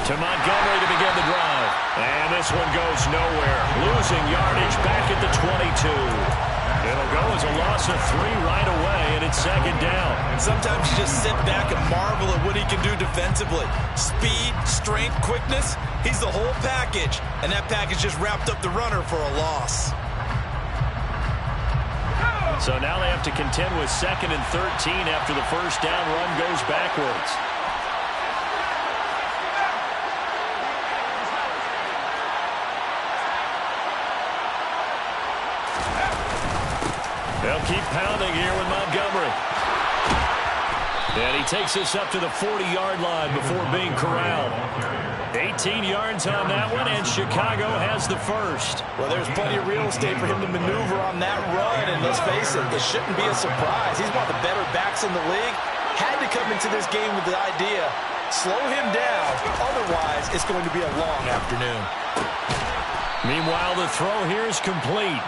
To Montgomery to begin the drive. And this one goes nowhere. Losing yardage back at the 22. It'll go as a loss of 3 right away, and it's second down. Sometimes you just sit back and marvel at what he can do defensively. Speed, strength, quickness, he's the whole package. And that package just wrapped up the runner for a loss. So now they have to contend with 2nd and 13 after the first down run goes backwards. They'll keep pounding here with Montgomery. And he takes us up to the 40-yard line before being corralled. 18 yards on that one, and Chicago has the first. Well, there's plenty of real estate for him to maneuver on that run, and let's face it, it shouldn't be a surprise. He's one of the better backs in the league. Had to come into this game with the idea, slow him down, otherwise it's going to be a long afternoon. Meanwhile, the throw here is complete.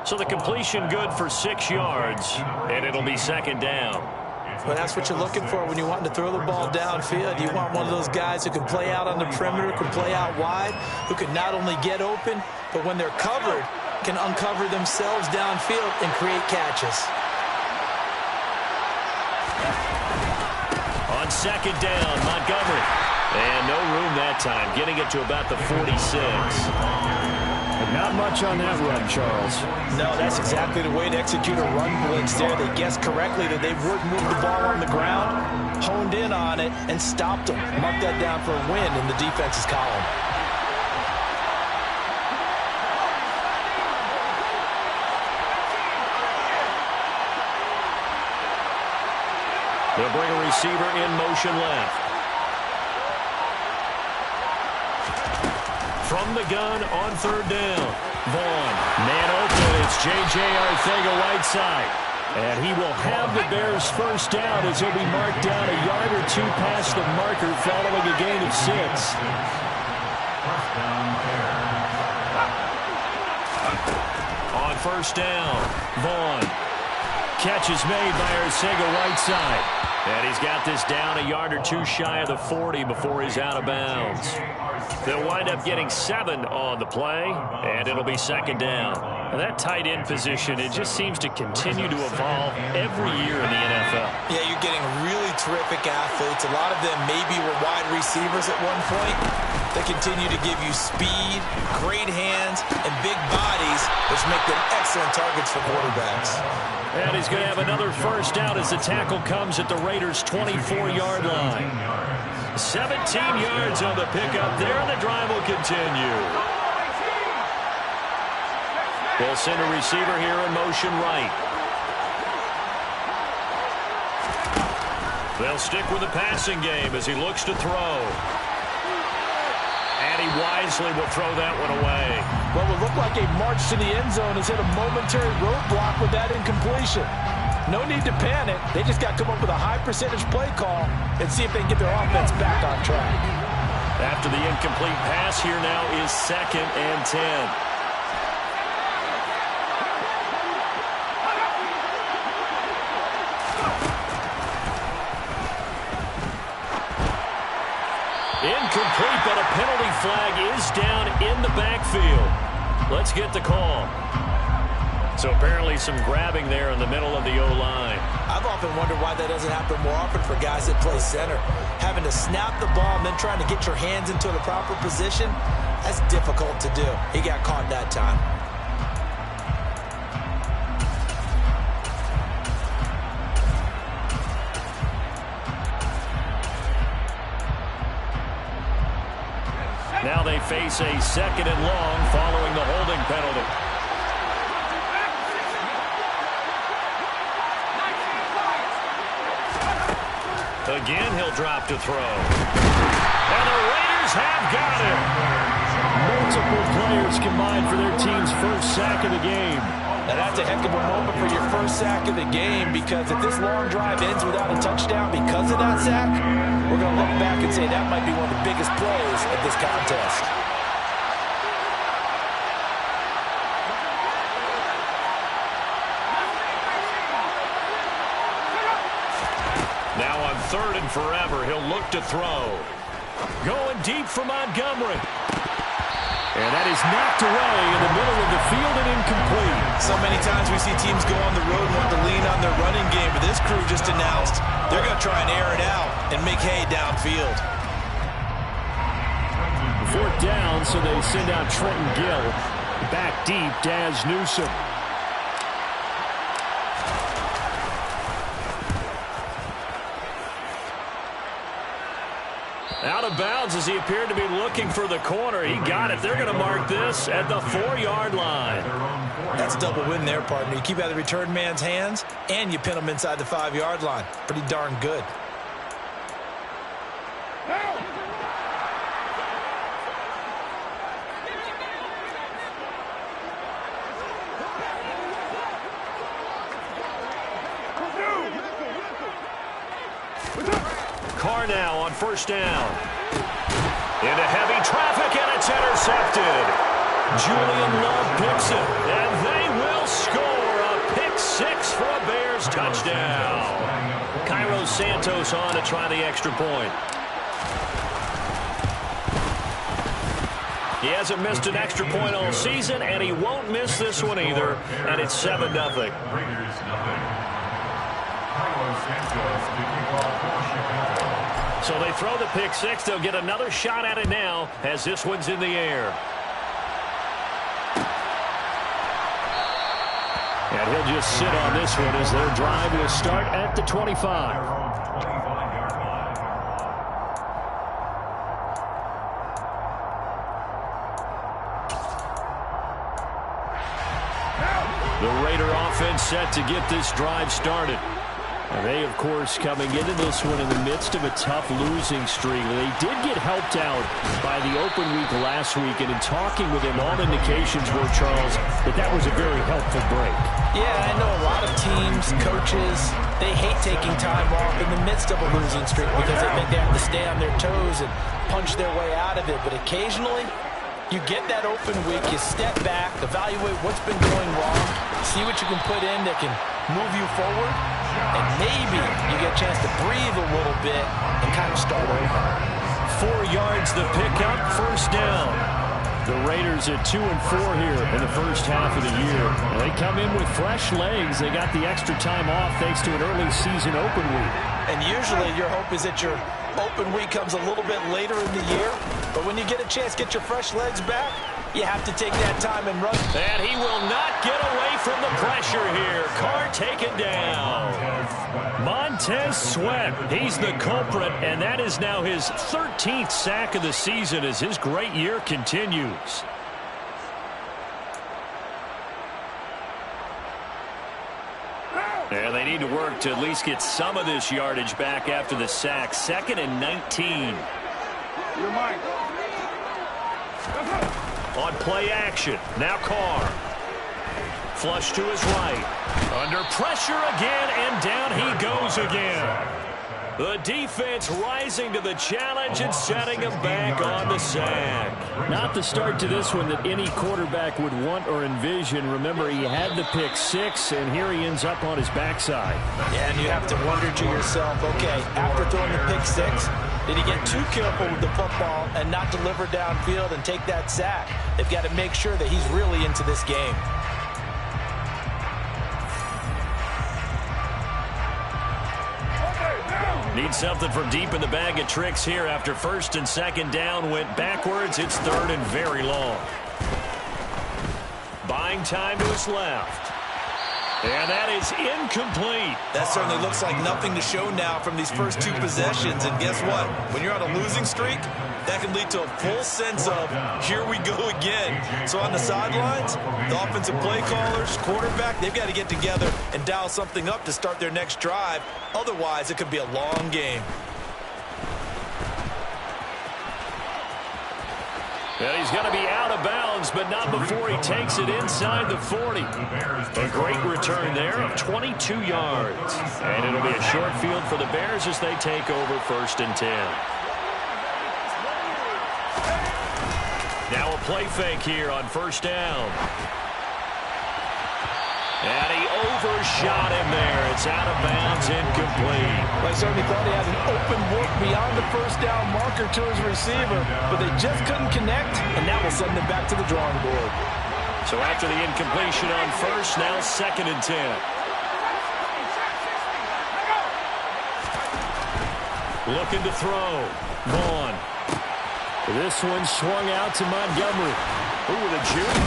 So the completion good for 6 yards, and it'll be second down. Well, that's what you're looking for when you want to throw the ball downfield. You want one of those guys who can play out on the perimeter, can play out wide, who can not only get open, but when they're covered, can uncover themselves downfield and create catches. On second down, Montgomery. And no room that time, getting it to about the 46. Not much on that run, Charles. No, that's exactly the way to execute a run blitz there. They guessed correctly that they would move the ball on the ground, honed in on it, and stopped them. Mark that down for a win in the defense's column. They'll bring a receiver in motion left. From the gun on third down. Vaughn, man open. It's J.J. Arcega-Whiteside. And he will have the Bears first down as he'll be marked down a yard or 2 past the marker following a gain of 6. On first down, Vaughn. Catch is made by Arcega-Whiteside. And he's got this down a yard or 2 shy of the 40 before he's out of bounds. They'll wind up getting 7 on the play, and it'll be second down. Now that tight end position, it just seems to continue to evolve every year in the NFL. Yeah, you're getting really terrific athletes. A lot of them maybe were wide receivers at one point. They continue to give you speed, great hands, and big bodies, which make them excellent targets for quarterbacks. And he's going to have another first down as the tackle comes at the Raiders' 24-yard line. 17 yards on the pickup there, and the drive will continue. They'll send a receiver here in motion right. They'll stick with the passing game as he looks to throw. And he wisely will throw that one away. What would look like a march to the end zone has hit a momentary roadblock with that incompletion. No need to panic. They just got to come up with a high percentage play call and see if they can get their offense back on track. After the incomplete pass, here now is 2nd and 10. Incomplete, but a penalty flag is down in the backfield. Let's get the call. So apparently some grabbing there in the middle of the O-line. I've often wondered why that doesn't happen more often for guys that play center. Having to snap the ball and then trying to get your hands into the proper position, that's difficult to do. He got caught that time. Now they face a 2nd and long following the holding penalty. Again, he'll drop to throw. And the Raiders have got him. Multiple players combined for their team's first sack of the game. Now that's a heck of a moment for your first sack of the game, because if this long drive ends without a touchdown because of that sack, we're going to look back and say that might be one of the biggest plays of this contest. Now on 3rd and forever, he'll look to throw. Going deep for Montgomery. And that is knocked away in the middle of the field and incomplete. So many times we see teams go on the road and want to lean on their running game, but this crew just announced they're going to try and air it out and make hay downfield. Fourth down, so they send out Trenton Gill. Back deep, Daz Newsome. Out of bounds as he appeared to be looking for the corner. He got it. They're going to mark this at the 4-yard line. That's double win there, partner. You keep out of the return man's hands, and you pin him inside the 5-yard line. Pretty darn good. Carr now on first down. Into heavy traffic, and it's intercepted. Julian Love picks it, and they will score a pick six for a Bears touchdown. Cairo Santos on to try the extra point. He hasn't missed an extra point all season, and he won't miss this one either, and it's 7-0. So they throw the pick six. They'll get another shot at it now as this one's in the air. And he'll just sit on this one as their drive will start at the 25. The Raider offense set to get this drive started. And they, of course, coming into this one in the midst of a tough losing streak. They did get helped out by the open week last week, and in talking with him, all indications were, Charles, that was a very helpful break. Yeah, I know a lot of teams, coaches, they hate taking time off in the midst of a losing streak because they think they have to stay on their toes and punch their way out of it. But occasionally, you get that open week, you step back, evaluate what's been going wrong, see what you can put in that can move you forward, and maybe you get a chance to breathe a little bit and kind of start over. 4 yards the pickup, first down. The Raiders at 2-4 here in the first half of the year. And they come in with fresh legs. They got the extra time off thanks to an early season open week. And usually your hope is that your open week comes a little bit later in the year. But when you get a chance to get your fresh legs back, you have to take that time and run. And he will not get away from the pressure here. Carr taken down. Montez Sweat, he's the culprit, and that is now his 13th sack of the season as his great year continues. And they need to work to at least get some of this yardage back after the sack. 2nd and 19. On play action, now Carr. Flush to his right. Under pressure again, and down he goes again. The defense rising to the challenge and setting him back on the sack. Not the start to this one that any quarterback would want or envision. Remember, he had the pick six, and here he ends up on his backside. Yeah, and you have to wonder to yourself, okay, after throwing the pick six, did he get too careful with the football and not deliver downfield and take that sack? They've got to make sure that he's really into this game. Need something from deep in the bag of tricks here after 1st and 2nd down went backwards. It's 3rd and very long. Buying time to his left. And that is incomplete. That certainly looks like nothing to show now from these first 2 possessions. And guess what? When you're on a losing streak, that can lead to a full sense of, here we go again. So on the sidelines, the offensive play callers, quarterback, they've got to get together and dial something up to start their next drive. Otherwise, it could be a long game. Well, he's going to be out of bounds, but not before he takes it inside the 40. A great return there of 22 yards. And it'll be a short field for the Bears as they take over 1st and 10. Now a play fake here on 1st down. And he for a shot in there. It's out of bounds, incomplete. Well, I certainly thought he had an open look beyond the first down marker to his receiver, but they just couldn't connect, and that will send them back to the drawing board. So after the incompletion on first, now 2nd and 10. Looking to throw. Vaughn. This one swung out to Montgomery. Ooh, with a juke.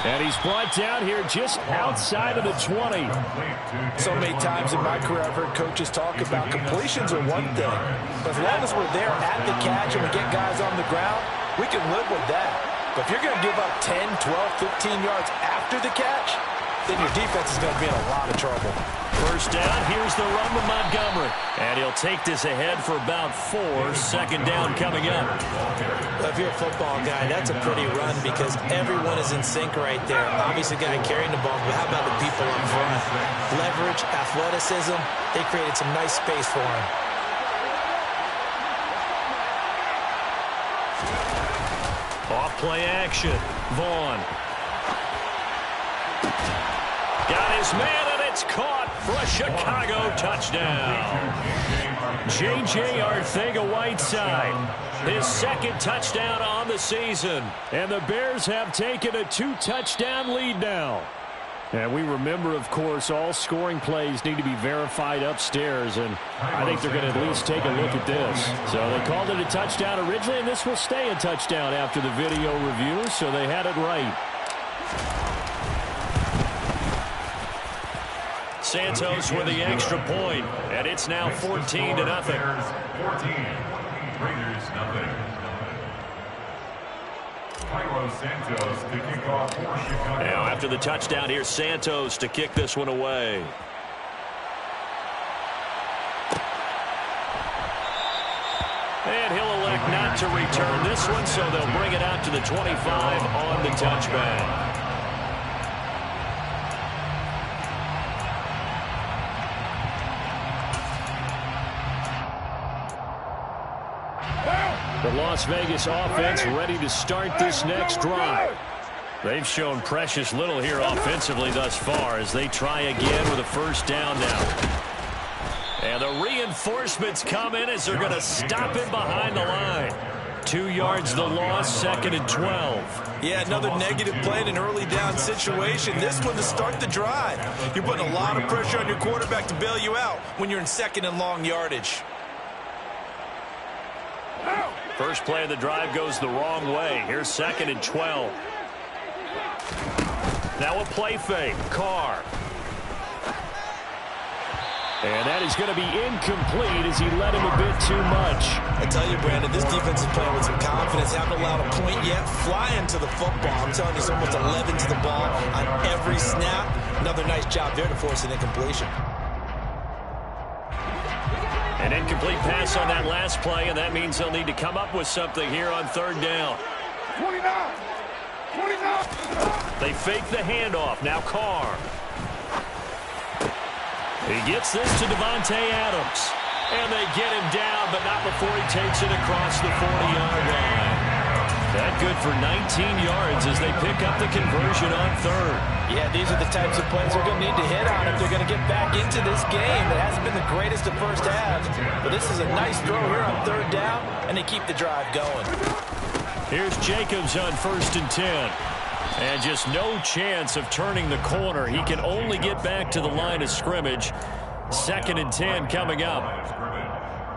And he's brought down here just outside of the 20. So many times in my career I've heard coaches talk about completions are one thing, but as long as we're there at the catch and we get guys on the ground, we can live with that. But if you're going to give up 10, 12, 15 yards after the catch, then your defense is going to be in a lot of trouble. First down, here's the run to Montgomery. And he'll take this ahead for about 4. 2nd down coming up. If you're a football guy, that's a pretty run because everyone is in sync right there. Obviously, the guy carrying the ball, but how about the people up front? Leverage, athleticism, they created some nice space for him. Off play action. Vaughn. Got his man, and it's caught for a Chicago touchdown. J.J. Arcega-Whiteside, his 2nd touchdown on the season. And the Bears have taken a 2-touchdown lead now. And we remember, of course, all scoring plays need to be verified upstairs, and I think they're going to at least take a look at this. So they called it a touchdown originally, and this will stay a touchdown after the video review, so they had it right. Santos with the extra point, and it's now 14-0. Now after the touchdown, here's Santos to kick this one away. And he'll elect not to return this one, so they'll bring it out to the 25 on the touchback. The Las Vegas offense ready to start this next drive. They've shown precious little here offensively thus far as they try again with a first down now. And the reinforcements come in as they're going to stop him behind the line. 2 yards the loss, 2nd and 12. Yeah, another negative play in an early down situation. This one to start the drive. You're putting a lot of pressure on your quarterback to bail you out when you're in 2nd and long yardage. First play of the drive goes the wrong way. Here's 2nd and 12. Now a play fake. Carr. And that is going to be incomplete as he led him a bit too much. I tell you, Brandon, this defense is playing with some confidence. Haven't allowed a point yet. Flying to the football. I'm telling you, it's almost 11 to the ball on every snap. Another nice job there to force an incompletion. An incomplete pass on that last play, and that means they'll need to come up with something here on 3rd down. 29. They fake the handoff. Now Carr. He gets this to Devontae Adams. And they get him down, but not before he takes it across the 40-yard line. That good for 19 yards as they pick up the conversion on 3rd. Yeah, these are the types of plays they're going to need to hit on if they're going to get back into this game. It hasn't been the greatest of first halves, but this is a nice throw here on 3rd down, and they keep the drive going. Here's Jacobs on 1st and 10. And just no chance of turning the corner. He can only get back to the line of scrimmage. 2nd and 10 coming up.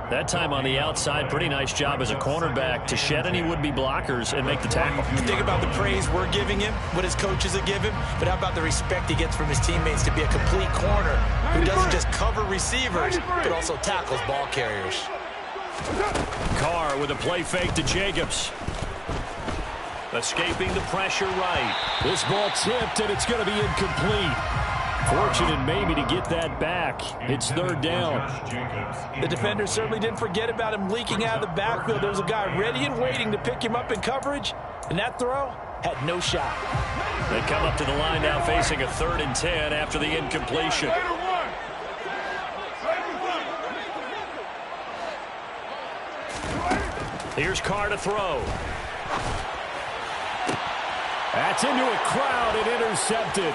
That time on the outside, pretty nice job as a cornerback to shed any would-be blockers and make the tackle. Think about the praise we're giving him, what his coaches are giving, but how about the respect he gets from his teammates to be a complete corner who doesn't just cover receivers, but also tackles ball carriers. Carr with a play fake to Jacobs. Escaping the pressure right. This ball tipped, and it's going to be incomplete. Fortunate maybe to get that back. It's 3rd down. The defender certainly didn't forget about him leaking out of the backfield. There was a guy ready and waiting to pick him up in coverage, and that throw had no shot. They come up to the line now facing a 3rd and 10 after the incompletion. Here's Carr to throw. That's into a crowd and intercepted.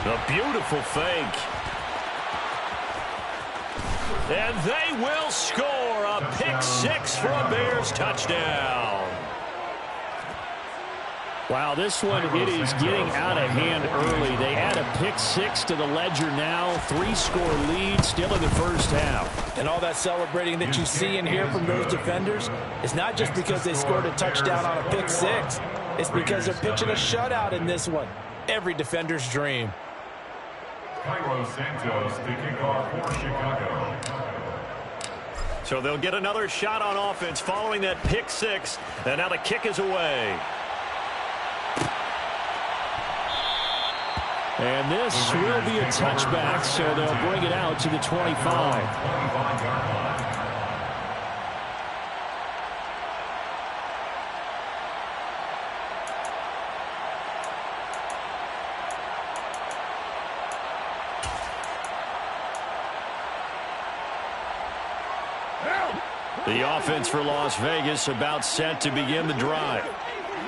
A beautiful fake. And they will score a pick-6 for a Bears touchdown. Wow, this one, it is getting out of hand early. They add a pick-6 to the ledger now. 3-score lead, still in the first half. And all that celebrating that you see and hear from those defenders is not just because they scored a touchdown on a pick-6. It's because they're pitching a shutout in this one. Every defender's dream. Cairo Santos, the kickoff for Chicago. So they'll get another shot on offense following that pick-6. And now the kick is away. And this will be a touchback, so they'll bring it out to the 25. The offense for Las Vegas about set to begin the drive.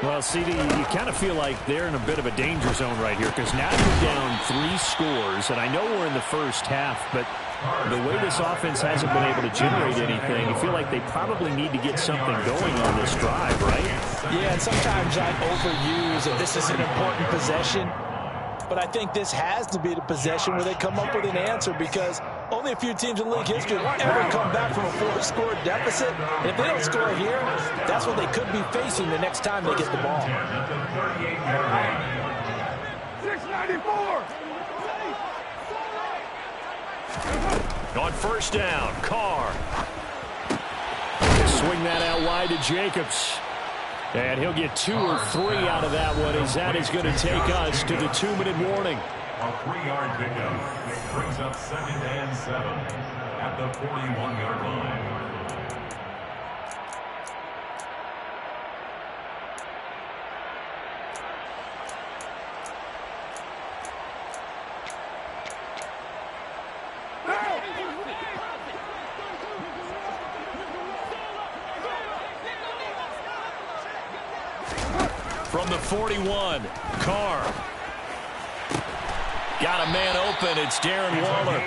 Well, CD, you kind of feel like they're in a bit of a danger zone right here because now you're down 3 scores, and I know we're in the first half, but the way this offense hasn't been able to generate anything, you feel like they probably need to get something going on this drive, right? Yeah, and sometimes I overuse that this is an important possession, but I think this has to be the possession where they come up with an answer because only a few teams in league history will ever come back from a 4-score deficit. And if they don't score here, that's what they could be facing the next time they get the ball. 694. On first down, Carr. Swing that out wide to Jacobs. And he'll get 2 or 3 out of that one as that is going to take us to the 2-minute warning. A 3-yard pickup. Brings up 2nd and 7 at the 41-yard line. From the 41, Carr. Got a man open. It's Darren Waller.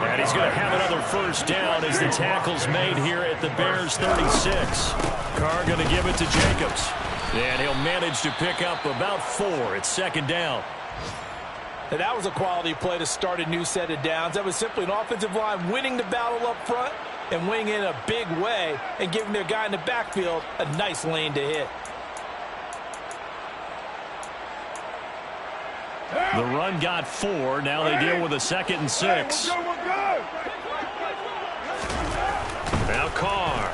And he's going to have another first down as the tackle's made here at the Bears 36. Carr going to give it to Jacobs. And he'll manage to pick up about 4. It's 2nd down. Now, that was a quality play to start a new set of downs. That was simply an offensive line winning the battle up front and winning in a big way and giving their guy in the backfield a nice lane to hit. The run got 4. Now they deal with a 2nd and 6. Now Carr.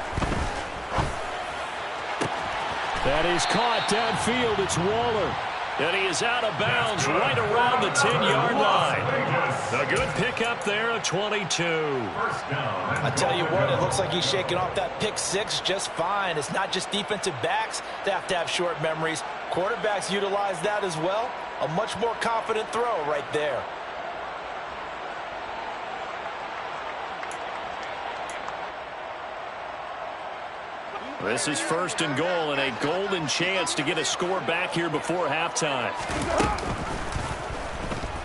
That is caught downfield. It's Waller. And he is out of bounds right around the 10-yard line. A good pickup there at 22. I tell you what, it looks like he's shaking off that pick-6 just fine. It's not just defensive backs that have to have short memories. Quarterbacks utilize that as well. A much more confident throw right there. This is 1st and goal and a golden chance to get a score back here before halftime.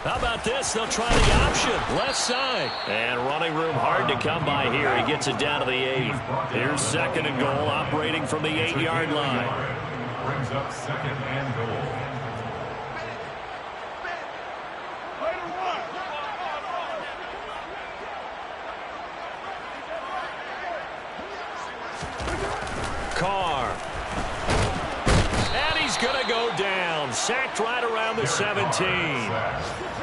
How about this? They'll try the option. Left side. And running room hard to come by here. He gets it down to the 8. Here's 2nd and goal operating from the 8-yard line. Brings up 2nd and goal. Carr. And he's going to go down. Sacked right around the 17.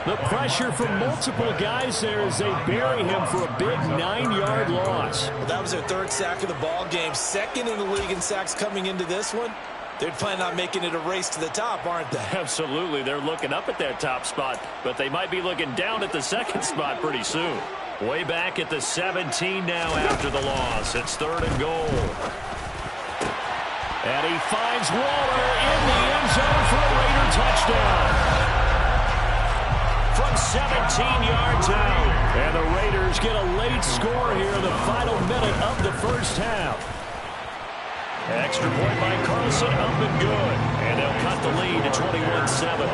The pressure from multiple guys there as they bury him for a big 9-yard loss. Well, that was their 3rd sack of the ball game. 2nd in the league in sacks coming into this one. They're planning on making it a race to the top, aren't they? Absolutely. They're looking up at that top spot, but they might be looking down at the 2nd spot pretty soon. Way back at the 17 now after the loss. It's 3rd and goal. And he finds Waller in the end zone for a Raider touchdown. From 17 yards out. And the Raiders get a late score here in the final minute of the first half. Extra point by Carlson, up and good. And they'll cut the lead to 21-7.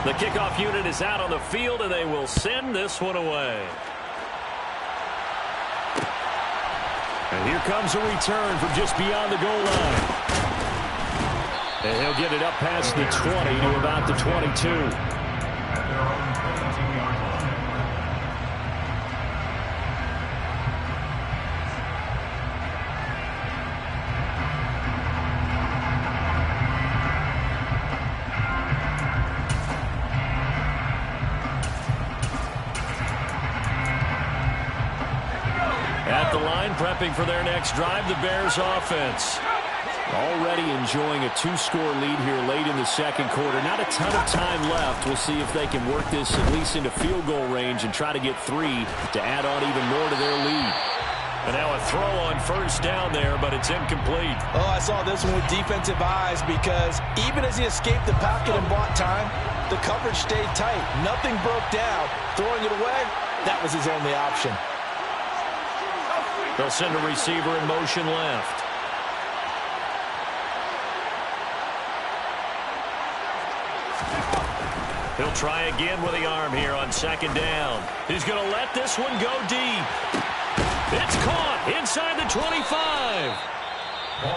The kickoff unit is out on the field, and they will send this one away. And here comes a return from just beyond the goal line. And he'll get it up past the 20 to about the 22. At the line, prepping for their next drive, the Bears offense. Already enjoying a 2-score lead here late in the second quarter. Not a ton of time left. We'll see if they can work this at least into field goal range and try to get 3 to add on even more to their lead. And now a throw on first down there, but it's incomplete. Oh, I saw this one with defensive eyes because even as he escaped the pocket and bought time, the coverage stayed tight. Nothing broke down. Throwing it away, that was his only option. They'll send a receiver in motion left. He'll try again with the arm here on second down. He's going to let this one go deep. It's caught inside the 25.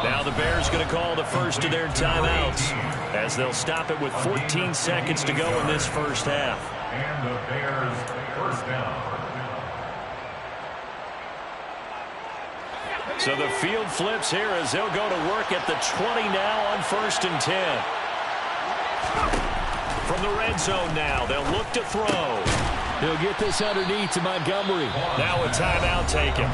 Now the Bears going to call the first of their timeouts as they'll stop it with 14 seconds to go in this first half. And the Bears first down. So the field flips here as they'll go to work at the 20 now on 1st and 10. From the red zone now, they'll look to throw. He'll get this underneath to Montgomery. Now a timeout taken.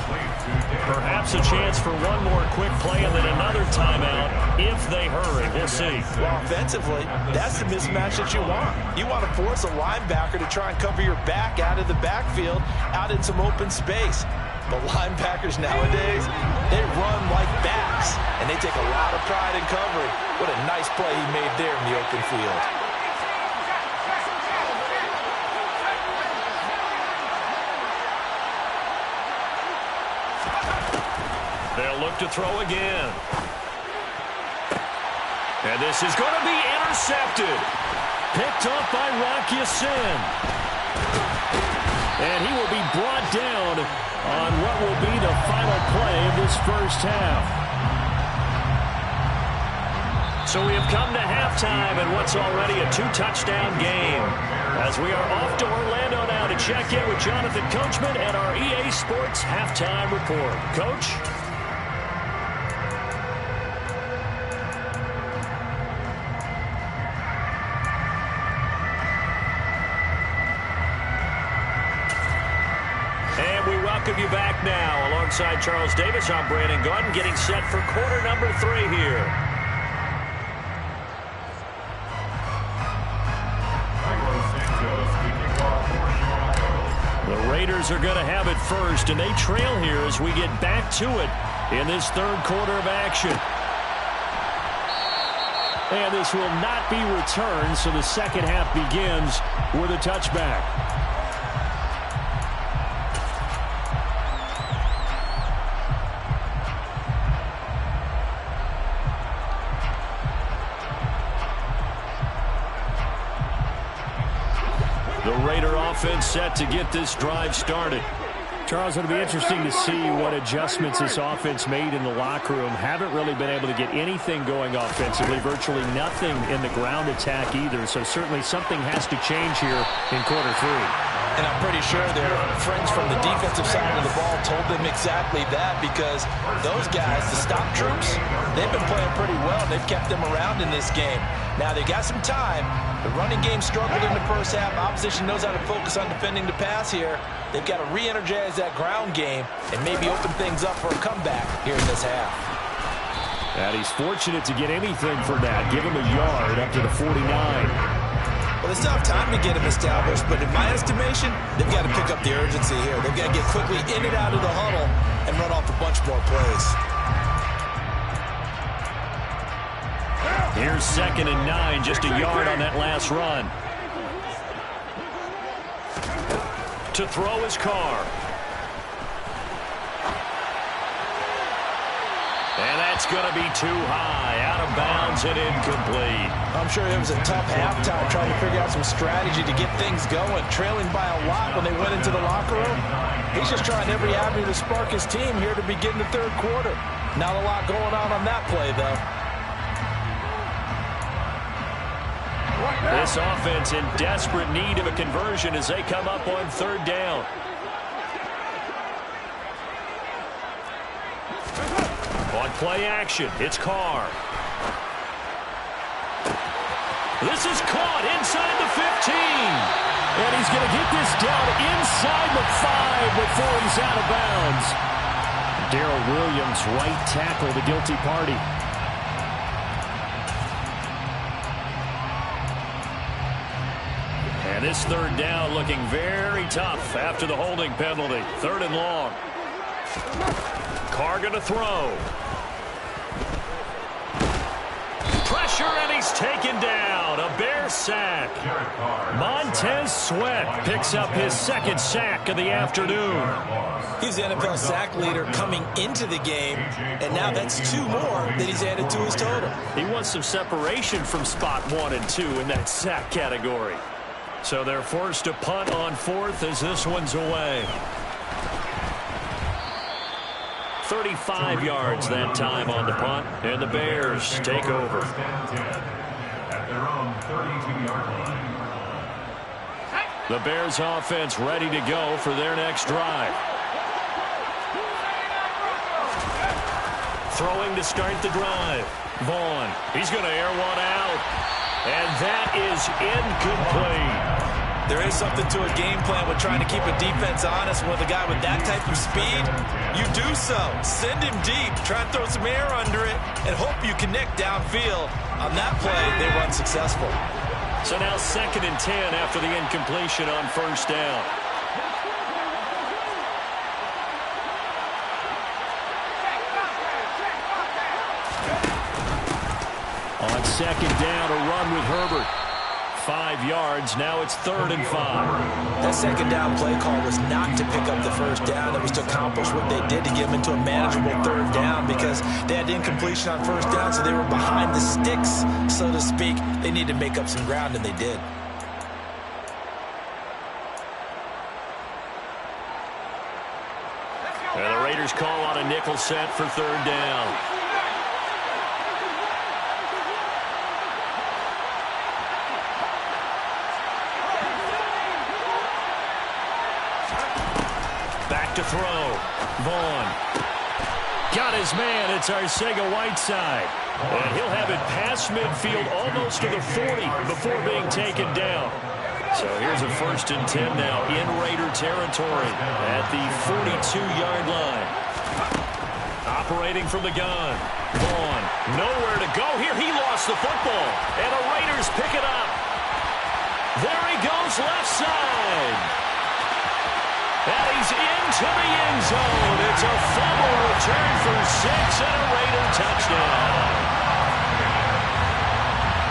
Perhaps a chance for one more quick play and then another timeout if they hurry. We'll see. Well, offensively, that's the mismatch that you want. You want to force a linebacker to try and cover your back out of the backfield, out in some open space. But linebackers nowadays, they run like backs, and they take a lot of pride in covering. What a nice play he made there in the open field. They'll look to throw again. And this is going to be intercepted. Picked off by Rocky Sin. And he will be brought down on what will be the final play of this first half. So we have come to halftime in what's already a 2-touchdown game. As we are off to Orlando now to check in with Jonathan Coachman at our EA Sports Halftime Report. Coach? Welcome you back now. Alongside Charles Davis, I'm Brandon Gunn, getting set for quarter number 3 here. The Raiders are going to have it first, and they trail here as we get back to it in this third quarter of action. And this will not be returned, so the second half begins with a touchback. The Raider offense set to get this drive started. Charles, it'll be interesting to see what adjustments this offense made in the locker room. Haven't really been able to get anything going offensively, virtually nothing in the ground attack either. So certainly something has to change here in quarter 3. And I'm pretty sure their friends from the defensive side of the ball told them exactly that, because those guys, the stop troops, they've been playing pretty well. They've kept them around in this game. Now they got some time. The running game struggled in the first half. Opposition knows how to focus on defending the pass here. They've got to re-energize that ground game and maybe open things up for a comeback here in this half. And he's fortunate to get anything from that. Give him a yard up to the 49. Well, they still have time to get him established, but in my estimation, they've got to pick up the urgency here. They've got to get quickly in and out of the huddle and run off a bunch more plays. Here's 2nd and 9, just a yard on that last run. To throw his Carr. And that's going to be too high, out of bounds and incomplete. I'm sure it was a tough halftime trying to figure out some strategy to get things going. Trailing by a lot when they went into the locker room. He's just trying every avenue to spark his team here to begin the third quarter. Not a lot going on that play, though. This offense in desperate need of a conversion as they come up on third down. On play action, it's Carr. This is caught inside the 15. And he's going to get this down inside the 5 before he's out of bounds. Darrell Williams, right tackle, the guilty party. And this third down looking very tough after the holding penalty. Third and long. Carr going to throw. Pressure, and he's taken down. A Bear sack. Montez Sweat picks up his second sack of the afternoon. He's the NFL sack leader coming into the game, and now that's 2 more that he's added to his total. He wants some separation from spot 1 and 2 in that sack category. So they're forced to punt on fourth as this one's away. 35 yards that time on the punt, and the Bears take over. At their own 32-yard line. The Bears offense ready to go for their next drive. Throwing to start the drive. Vaughn, he's going to air one out. And that is incomplete. There is something to a game plan with trying to keep a defense honest. With a guy with that type of speed, you do so. Send him deep. Try and throw some air under it and hope you connect downfield. On that play, they run successful. So now 2nd and 10 after the incompletion on first down. On 2nd down, a run with Herbert. 5 yards. Now it's 3rd and 5. That 2nd down play call was not to pick up the first down. It was to accomplish what they did to get them into a manageable 3rd down because they had incompletion on first down, so they were behind the sticks, so to speak. They needed to make up some ground, and they did. And the Raiders call on a nickel set for 3rd down. To throw. Vaughn. Got his man. It's Arcega-Whiteside. And he'll have it past midfield almost to the 40 before being taken down. So here's a 1st and 10 now in Raider territory at the 42-yard line. Operating from the gun. Vaughn. Nowhere to go here. He lost the football. And the Raiders pick it up. There he goes left side. And he's into the end zone. It's a fumble return for 6 and a Raider touchdown.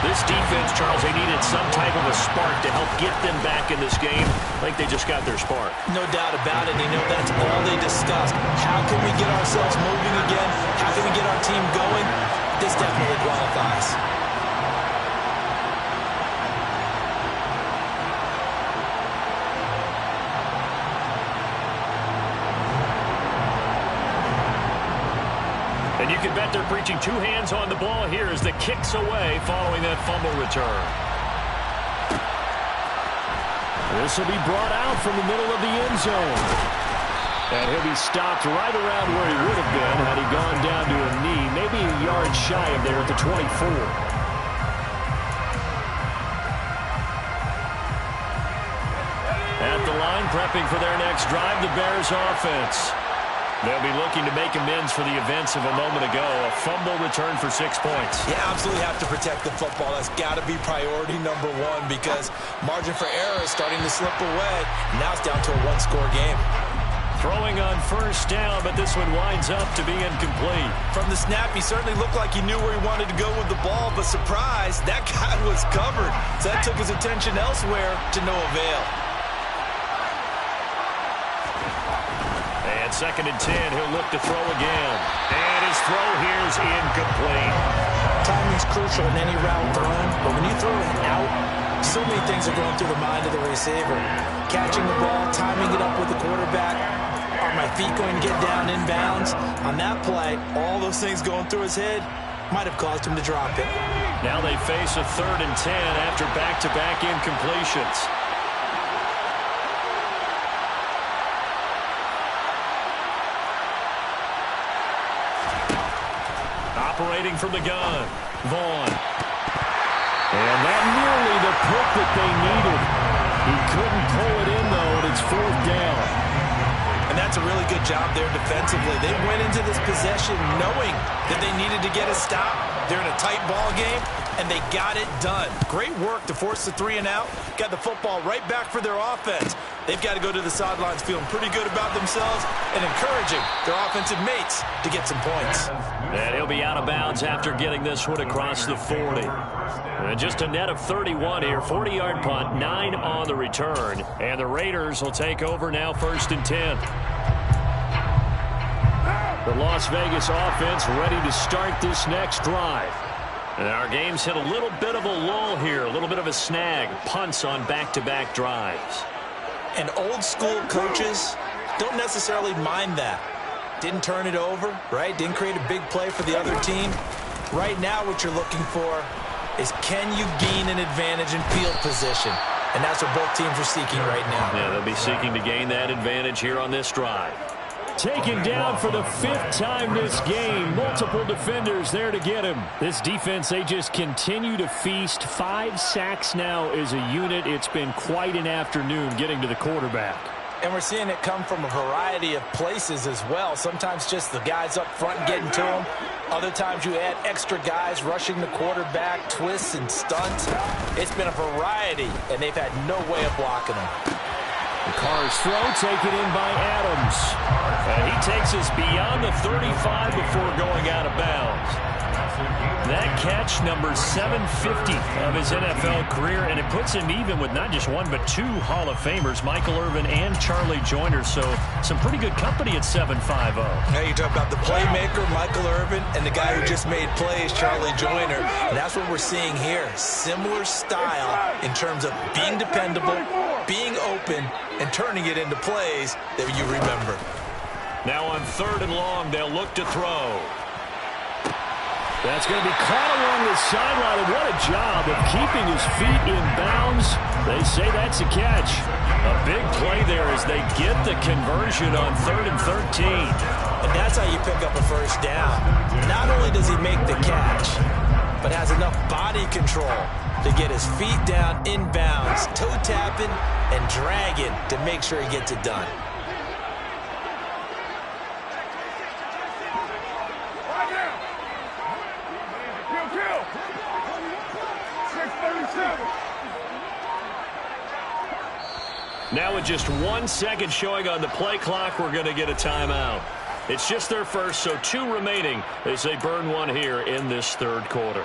This defense, Charles, they needed some type of a spark to help get them back in this game. I think they just got their spark. No doubt about it. You know, that's all they discussed. How can we get ourselves moving again? How can we get our team going? This definitely qualifies. And you can bet they're preaching 2 hands on the ball here as the kick's away following that fumble return. This will be brought out from the middle of the end zone. And he'll be stopped right around where he would have been had he gone down to a knee, maybe a yard shy of there at the 24. At the line, prepping for their next drive, the Bears offense. They'll be looking to make amends for the events of a moment ago. A fumble return for 6 points. You absolutely have to protect the football. That's got to be priority number 1 because margin for error is starting to slip away. Now it's down to a 1-score game. Throwing on first down, but this one winds up to be incomplete. From the snap, he certainly looked like he knew where he wanted to go with the ball, but surprise, that guy was covered. So that took his attention elsewhere to no avail. And 2nd and 10, he'll look to throw again. And his throw here is incomplete. Timing's crucial in any route thrown, but when you throw it out, so many things are going through the mind of the receiver. Catching the ball, timing it up with the quarterback. Are my feet going to get down in bounds? On that play, all those things going through his head might have caused him to drop it. Now they face a 3rd and 10 after back-to-back incompletions. Operating from the gun, Vaughn. And that nearly the pick that they needed. He couldn't pull it in, though, and it's 4th down. And that's a really good job there defensively. They went into this possession knowing that they needed to get a stop. They're in a tight ball game, and they got it done. Great work to force the 3 and out. Got the football right back for their offense. They've got to go to the sidelines feeling pretty good about themselves and encouraging their offensive mates to get some points. And he'll be out of bounds after getting this one across the 40. And just a net of 31 here. 40-yard punt, 9 on the return. And the Raiders will take over now 1st and 10. The Las Vegas offense ready to start this next drive. And our game's hit a little bit of a lull here, a little bit of a snag. Punts on back-to-back drives. And old-school coaches don't necessarily mind that. Didn't turn it over, right? Didn't create a big play for the other team. Right now what you're looking for is can you gain an advantage in field position? And that's what both teams are seeking right now. Yeah, they'll be seeking to gain that advantage here on this drive. Taken down for the 5th time this game. Multiple defenders there to get him. This defense, they just continue to feast. 5 sacks now as a unit. It's been quite an afternoon getting to the quarterback. And we're seeing it come from a variety of places as well. Sometimes just the guys up front getting to him. Other times you add extra guys rushing the quarterback, twists and stunts. It's been a variety, and they've had no way of blocking them. Carr's throw taken in by Adams. And he takes us beyond the 35 before going out of bounds. That catch, number 750 of his NFL career, and it puts him even with not just 1 but 2 Hall of Famers, Michael Irvin and Charlie Joyner. So some pretty good company at 750. Now you talk about the playmaker, Michael Irvin, and the guy who just made plays, Charlie Joyner. And that's what we're seeing here. Similar style in terms of being dependable, being open, and turning it into plays that you remember. Now on 3rd and long, they'll look to throw. That's going to be caught along the sideline, and what a job of keeping his feet in bounds. They say that's a catch. A big play there as they get the conversion on 3rd and 13. And that's how you pick up a 1st down. Not only does he make the catch, but has enough body control to get his feet down in bounds, toe tapping and dragging to make sure he gets it done. Now with just 1 second showing on the play clock, we're going to get a timeout. It's just their first, so 2 remaining as they burn 1 here in this 3rd quarter.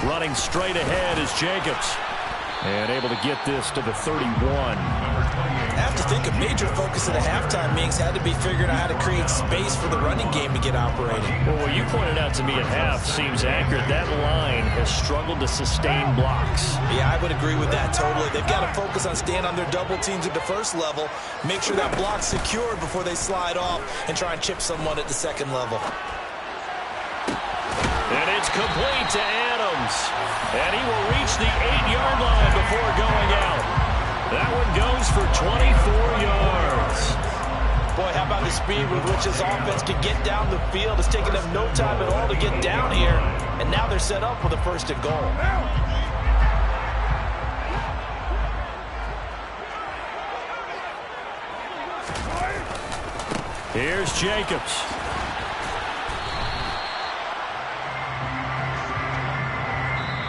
Running straight ahead is Jacobs. And able to get this to the 31. I have to think a major focus of the halftime meetings had to be figuring out how to create space for the running game to get operating. Well, what you pointed out to me at half seems accurate. That line has struggled to sustain blocks. Yeah, I would agree with that totally. They've got to focus on staying on their double teams at the 1st level, make sure that block's secured before they slide off and try and chip someone at the 2nd level. And it's complete to Adams. And he will reach the 8-yard line before going out. That one goes for 24 yards. Boy, how about the speed with which this offense can get down the field? It's taken them no time at all to get down here. And now they're set up with a 1st and goal. Here's Jacobs.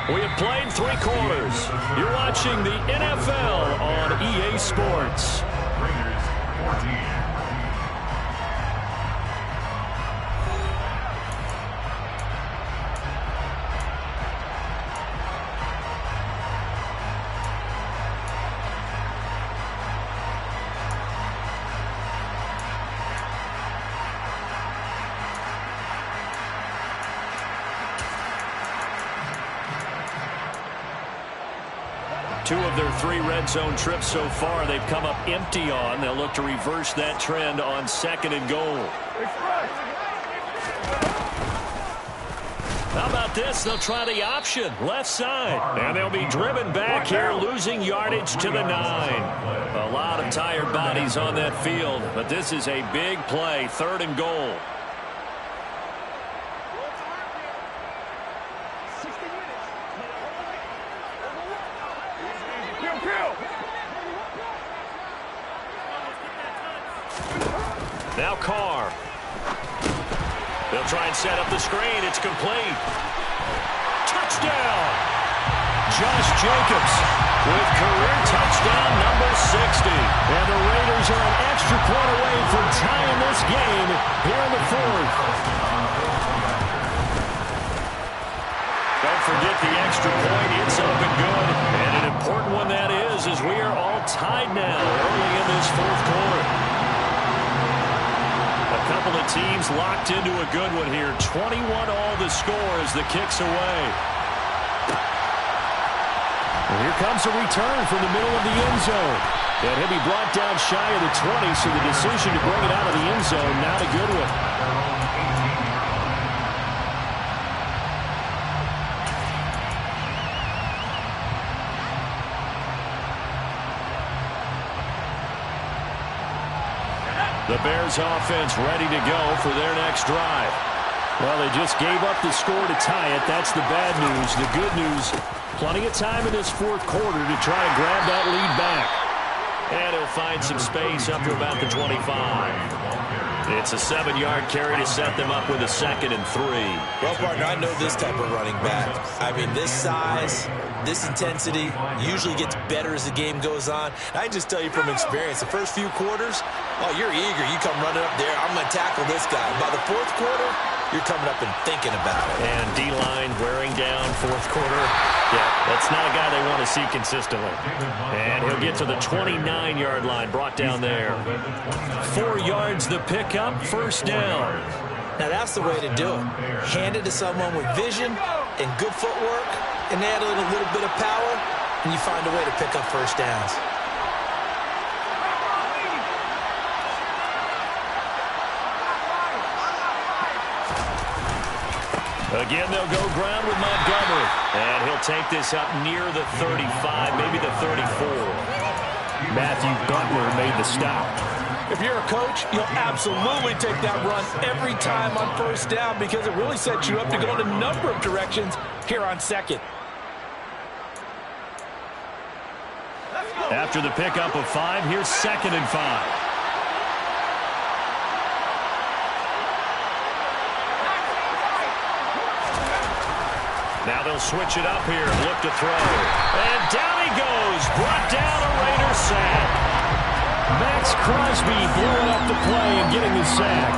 We have played 3 quarters. You're watching the NFL on EA Sports. 14. Two of their 3 red zone trips so far, they've come up empty on. They'll look to reverse that trend on 2nd and goal. How about this? They'll try the option, left side. And they'll be driven back here, losing yardage to the 9. A lot of tired bodies on that field, but this is a big play, 3rd and goal. Now Carr. They'll try and set up the screen. It's complete. Touchdown! Josh Jacobs with career touchdown number 60. And the Raiders are an extra point away from tying this game here in the 4th. Don't forget the extra point. It's up and good. And an important one that is, as we are all tied now early in this 4th quarter. A couple of teams locked into a good one here. 21 all the score as the kick's away. And here comes a return from the middle of the end zone. And he'll be brought down shy of the 20, so the decision to bring it out of the end zone, not a good one. The Bears offense ready to go for their next drive. Well, they just gave up the score to tie it. That's the bad news. The good news, plenty of time in this 4th quarter to try and grab that lead back. And he'll find some space up to about the 25. It's a 7-yard carry to set them up with a 2nd and 3. Well, partner, I know this type of running back. I mean, this size, this intensity usually gets better as the game goes on. I just tell you from experience, the first few quarters, oh, you're eager. You come running up there. I'm going to tackle this guy. By the 4th quarter, you're coming up and thinking about it. And D-line wearing down 4th quarter. Yeah, that's not a guy they want to see consistently. And he'll get to the 29-yard line, brought down there. 4 yards the pickup, 1st down. Now, that's the way to do it. Hand it to someone with vision and good footwork, and add in a little bit of power, and you find a way to pick up 1st downs. Again, they'll go ground with Montgomery. And he'll take this up near the 35, maybe the 34. Matthew Butler made the stop. If you're a coach, you'll absolutely take that run every time on 1st down because it really sets you up to go in a number of directions here on 2nd. After the pickup of 5, here's 2nd and 5. Now they'll switch it up here, look to throw. And down he goes, brought down a Raider sack. Max Crosby blowing up the play and getting the sack.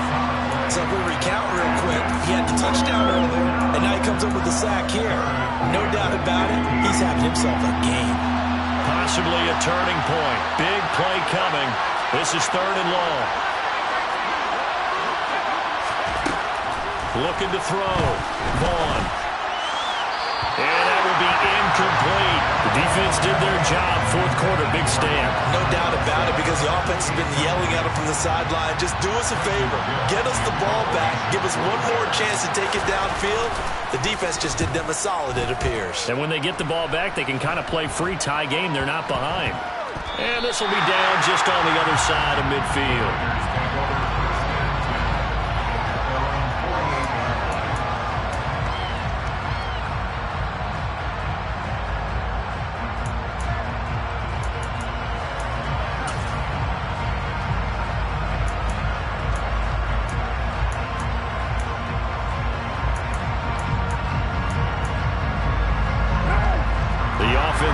So if we recount real quick, he had the touchdown earlier, and now he comes up with the sack here. No doubt about it, he's having himself a game. Possibly a turning point. Big play coming. This is 3rd and long. Looking to throw. Vaughn. And that will be incomplete. The defense did their job. 4th quarter, big stand. No doubt about it, because the offense has been yelling at him from the sideline. Just do us a favor. Get us the ball back. Give us one more chance to take it downfield. The defense just did them a solid, it appears. And when they get the ball back, they can kind of play free tie game. They're not behind. And this will be down just on the other side of midfield.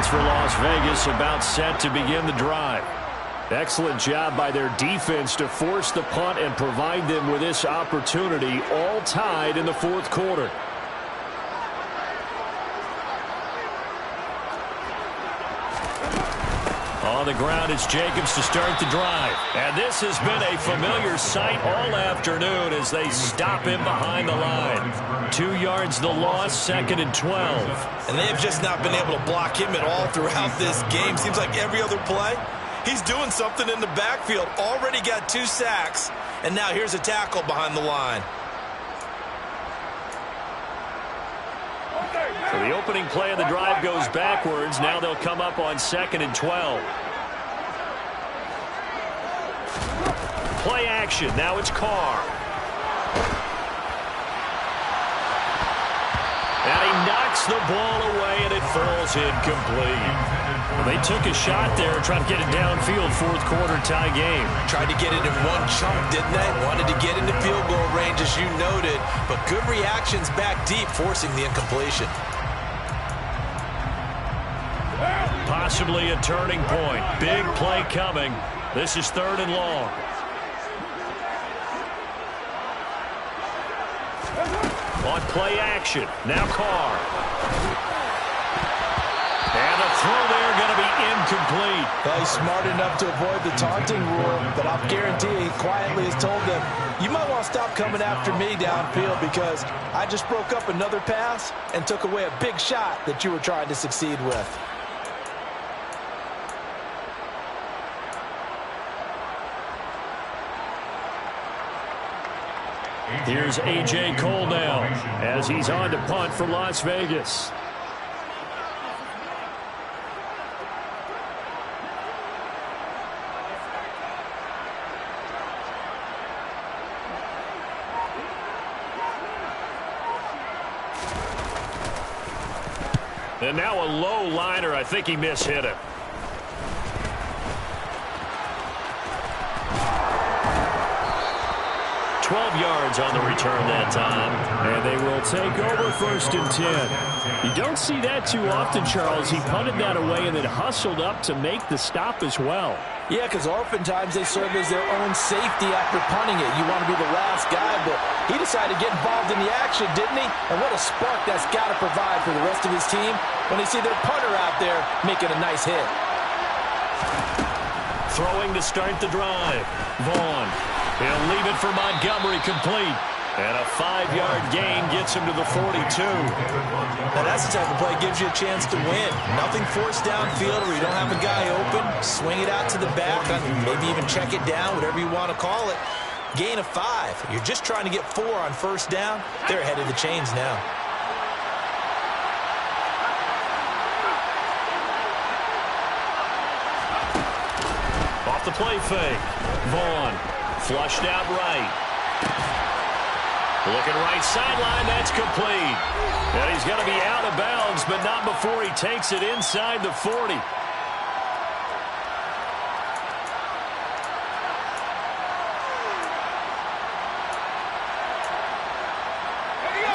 For Las Vegas, about set to begin the drive. Excellent job by their defense to force the punt and provide them with this opportunity, all tied in the fourth quarter. On the ground, it's Jacobs to start the drive. And this has been a familiar sight all afternoon as they stop him behind the line. 2 yards the loss, 2nd and 12. And they've just not been able to block him at all throughout this game. Seems like every other play, he's doing something in the backfield. Already got 2 sacks, and now here's a tackle behind the line. So the opening play of the drive goes backwards. Now they'll come up on 2nd and 12. Play action. Now it's Carr. And he knocks the ball away, and it falls incomplete. Well, they took a shot there trying to get it downfield, fourth quarter tie game. Tried to get it in one chunk, didn't they? Wanted to get into field goal range, as you noted, but good reactions back deep, forcing the incompletion. Possibly a turning point. Big play coming. This is 3rd and long. On play action. Now Carr. And the throw there going to be incomplete. Well, he's smart enough to avoid the taunting rule, but I'll guarantee he quietly has told them, you might want to stop coming after me downfield because I just broke up another pass and took away a big shot that you were trying to succeed with. Here's A.J. Cole now as he's on to punt for Las Vegas. And now a low liner. I think he mishit it. Yards on the return that time. And they will take over 1st and 10. You don't see that too often, Charles. He punted that away and then hustled up to make the stop as well. Yeah, because oftentimes they serve as their own safety after punting it. You want to be the last guy, but he decided to get involved in the action, didn't he? And what a spark that's got to provide for the rest of his team when they see their punter out there making a nice hit. Throwing to start the drive. Vaughn. He'll leave it for Montgomery, complete. And a 5-yard gain gets him to the 42. Now that's the type of play that gives you a chance to win. Nothing forced downfield where you don't have a guy open. Swing it out to the back, maybe even check it down, whatever you want to call it. Gain of 5. You're just trying to get 4 on 1st down. They're ahead of the chains now. Off the play fake. Vaughn. Flushed out right. Looking right sideline, that's complete. And he's going to be out of bounds, but not before he takes it inside the 40.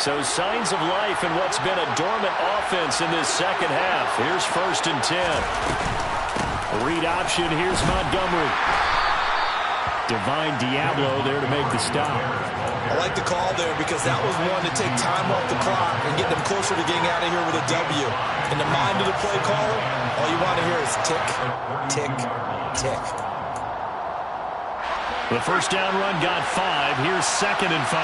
So signs of life in what's been a dormant offense in this second half. Here's 1st and 10. Read option, here's Montgomery. Divine Diablo there to make the stop. I like the call there because that was one to take time off the clock and get them closer to getting out of here with a W. In the mind of the play caller, all you want to hear is tick, tick, tick. The 1st down run got 5. Here's 2nd and 5.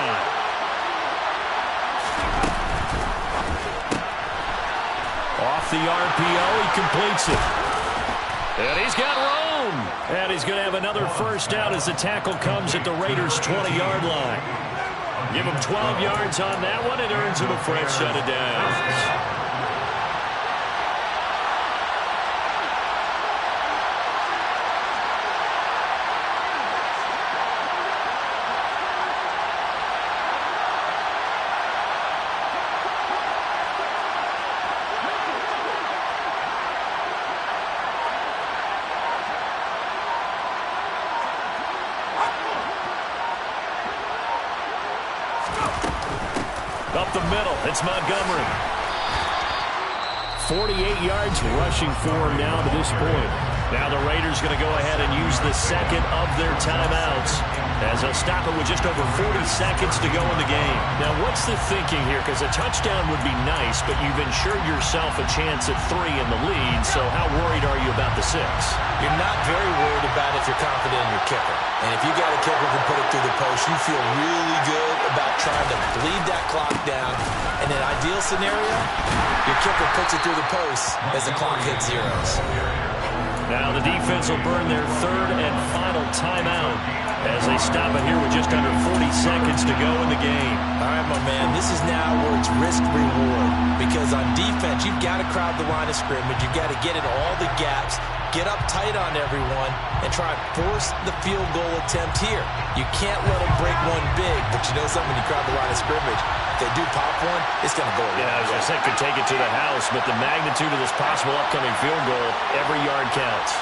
Off the RPO, he completes it. And he's got room. And he's going to have another 1st down as the tackle comes at the Raiders' 20-yard line. Give him 12 yards on that one and earns him a fresh set of downs. Up the middle, it's Montgomery. 48 yards rushing for him now to this point. Now the Raiders going to go ahead and use the second of their timeouts as they'll stop it with just over 40 seconds to go in the game. Now what's the thinking here? Because a touchdown would be nice, but you've ensured yourself a chance at 3 in the lead, so how worried are you about the 6? You're not very worried about if you're confident in your kicker. And if you got a kicker who can put it through the post, you feel really good about trying to bleed that clock down. In an ideal scenario, your kicker puts it through the post as the clock hits zeros. Now the defense will burn their third and final timeout as they stop it here with just under 40 seconds to go in the game. All right, my man, this is now where it's risk-reward. Because on defense, you've got to crowd the line of scrimmage. You've got to get in all the gaps, get up tight on everyone, and try and force the field goal attempt here. You can't let them break one big, but you know something, when you crowd the line of scrimmage, if they do pop one, it's going to go away. Yeah, I was going to say could take it to the house, but the magnitude of this possible upcoming field goal, every yard counts.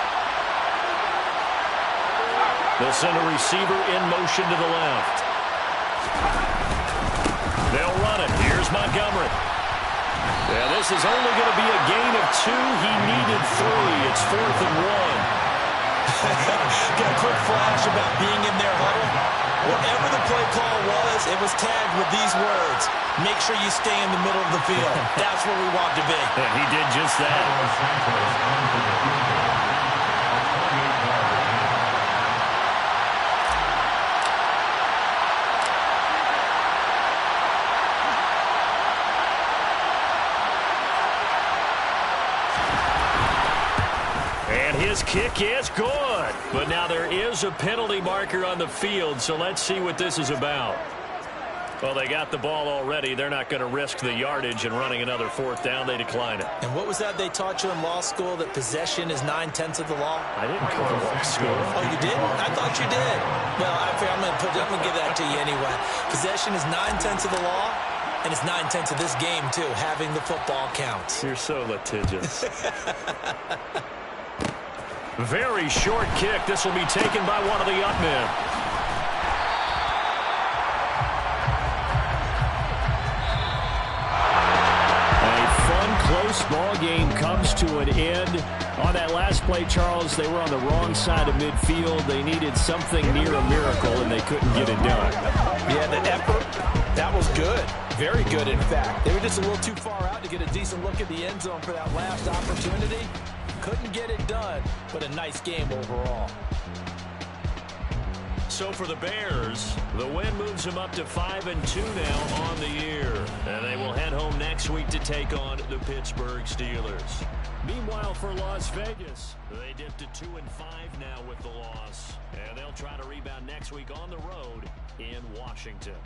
They'll send a receiver in motion to the left. They'll run it. Here's Montgomery. Yeah, this is only going to be a gain of 2. He needed 3. It's 4th and 1. Got a quick flash about being in their huddle. Whatever the play call was, it was tagged with these words: make sure you stay in the middle of the field. That's where we want to be. And he did just that. His kick is good. But now there is a penalty marker on the field, so let's see what this is about. Well, they got the ball already. They're not going to risk the yardage and running another 4th down. They decline it. And what was that they taught you in law school, that possession is 9/10 of the law? I didn't go to law school. Oh, you didn't? I thought you did. Well, I'm going to give that to you anyway. Possession is 9/10 of the law, and it's 9/10 of this game, too. Having the football counts. You're so litigious. Very short kick. This will be taken by one of the up men. A fun, close ball game comes to an end. On that last play, Charles, they were on the wrong side of midfield. They needed something near a miracle, and they couldn't get it done. Yeah, the effort, that was good. Very good, in fact. They were just a little too far out to get a decent look at the end zone for that last opportunity. Couldn't get it done, but a nice game overall. So for the Bears, the win moves them up to 5-2 now on the year. And they will head home next week to take on the Pittsburgh Steelers. Meanwhile, for Las Vegas, they dipped to 2-5 now with the loss. And they'll try to rebound next week on the road in Washington.